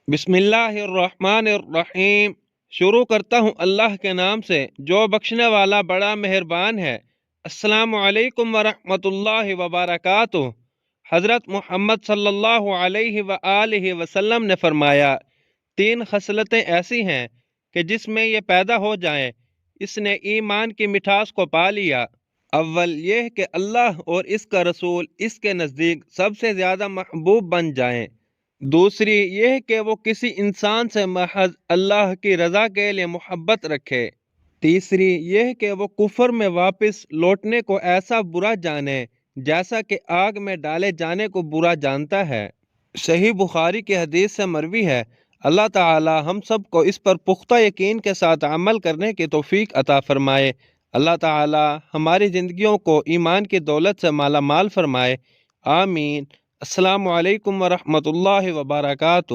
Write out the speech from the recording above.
بسم اللہ الرحمن الرحیم۔ شروع کرتا ہوں اللہ کے نام سے جو بخشنے والا بڑا مہربان ہے۔ السلام علیکم ورحمۃ اللہ وبرکاتہ۔ حضرت محمد صلی اللہ علیہ وآلہ وسلم نے فرمایا، 3 خصلتیں ایسی ہیں کہ جس میں یہ پیدا ہو جائیں اس نے ایمان کی مٹھاس کو پا لیا۔ اول یہ کہ اللہ اور اس کا رسول اس کے نزدیک سب سے زیادہ محبوب بن جائیں۔ دوسری یہ کہ وہ کسی انسان سے محض اللہ کی رضا کے لیے محبت رکھے۔ تیسری یہ کہ وہ کفر میں واپس لوٹنے کو ایسا برا جانے جیسا کہ آگ میں ڈالے جانے کو برا جانتا ہے۔ صحیح بخاری کی حدیث سے مروی ہے، اللہ تعالی ہم سب کو اس پر پختہ یقین کے ساتھ عمل کرنے کی توفیق عطا فرمائے۔ اللہ تعالی ہماری زندگیوں کو ایمان کی دولت سے مالا مال فرمائے، آمین۔ السلام علیکم ورحمۃ اللہ وبرکاتہ۔